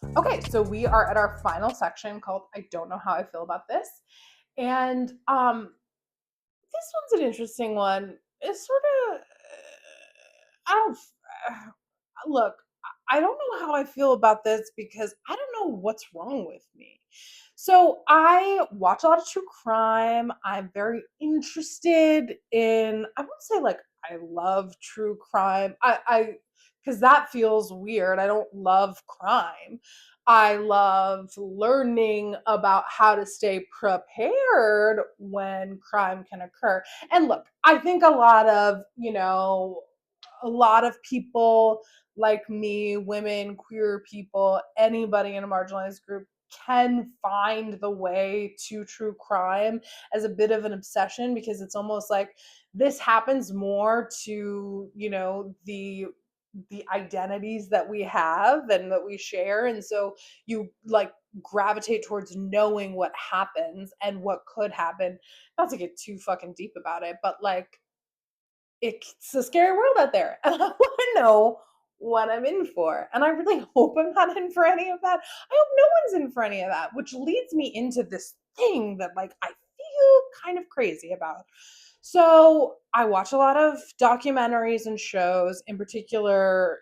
Okay, so we are at our final section called I Don't Know How I Feel About This. And this one's an interesting one. It's sort of I don't look, I don't know how I feel about this because I don't know what's wrong with me. So I watch a lot of true crime. I'm very interested in, I won't say like I love true crime. Because that feels weird. I don't love crime. I love learning about how to stay prepared when crime can occur. And look, I think a lot of people like me, women, queer people, anybody in a marginalized group can find the way to true crime as a bit of an obsession because it's almost like this happens more to, the identities that we have and that we share, and so you like gravitate towards knowing what happens and what could happen. Not to get too fucking deep about it, but like it's a scary world out there and I want to know what I'm in for. And I really hope I'm not in for any of that. I hope no one's in for any of that, which leads me into this thing that like I feel kind of crazy about. So I watch a lot of documentaries and shows, in particular,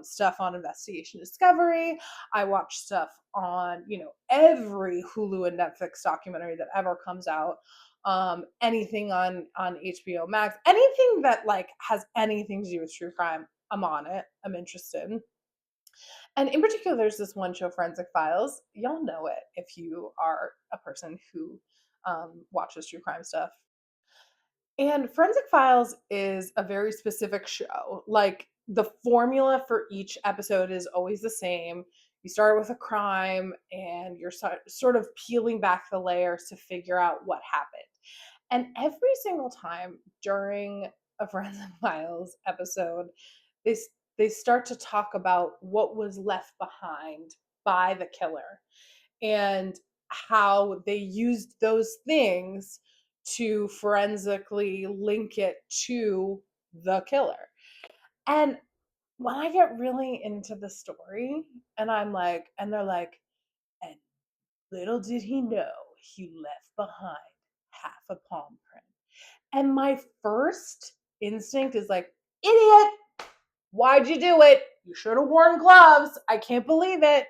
stuff on Investigation Discovery. I watch stuff on, every Hulu and Netflix documentary that ever comes out, anything on HBO Max, anything that like has anything to do with true crime. I'm on it. I'm interested. And in particular, there's this one show, Forensic Files. Y'all know it if you are a person who watches true crime stuff. And Forensic Files is a very specific show. Like the formula for each episode is always the same. You start with a crime and you're sort of peeling back the layers to figure out what happened. And every single time during a Forensic Files episode, they, they start to talk about what was left behind by the killer and how they used those things to forensically link it to the killer. And when I get really into the story and they're like, and little did he know he left behind half a palm print. And my first instinct is like, idiot, why'd you do it? You should have worn gloves. I can't believe it.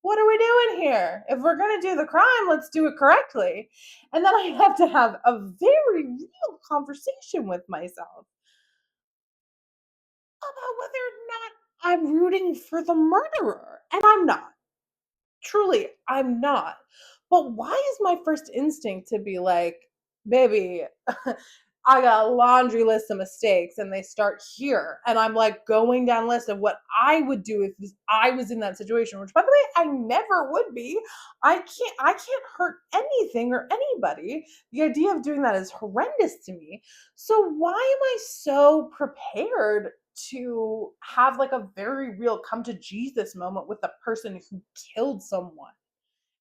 What are we doing here? If we're going to do the crime, let's do it correctly. And then I have to have a very real conversation with myself about whether or not I'm rooting for the murderer. And I'm not. Truly, I'm not. But why is my first instinct to be like, baby, I got a laundry list of mistakes and they start here. And I'm like going down a list of what I would do if I was in that situation, which by the way, I never would be. I can't hurt anything or anybody. The idea of doing that is horrendous to me. So why am I so prepared to have like a very real come to Jesus moment with the person who killed someone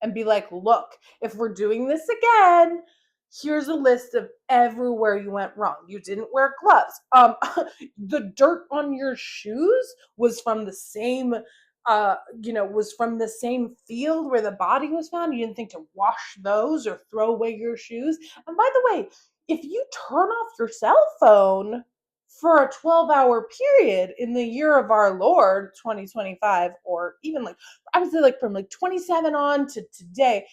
and be like, look, if we're doing this again, here's a list of everywhere you went wrong. You didn't wear gloves. The dirt on your shoes was from the same was from the same field where the body was found. You didn't think to wash those or throw away your shoes. And by the way, if you turn off your cell phone for a 12-hour period in the year of our Lord 2025, or even like I would say like from like 27 on to today,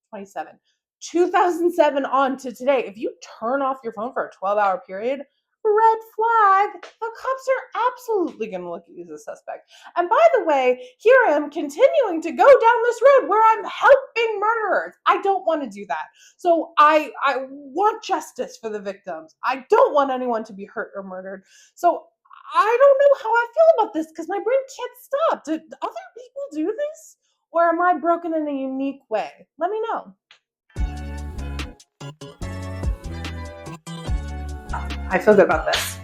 27, 2007 on to today, if you turn off your phone for a 12-hour period, red flag, the cops are absolutely going to look at you as a suspect. And by the way, here I am continuing to go down this road where I'm helping murderers. I don't want to do that. So I want justice for the victims. I don't want anyone to be hurt or murdered. So I don't know how I feel about this because my brain can't stop. Do other people do this? Or am I broken in a unique way? Let me know. I feel good about this.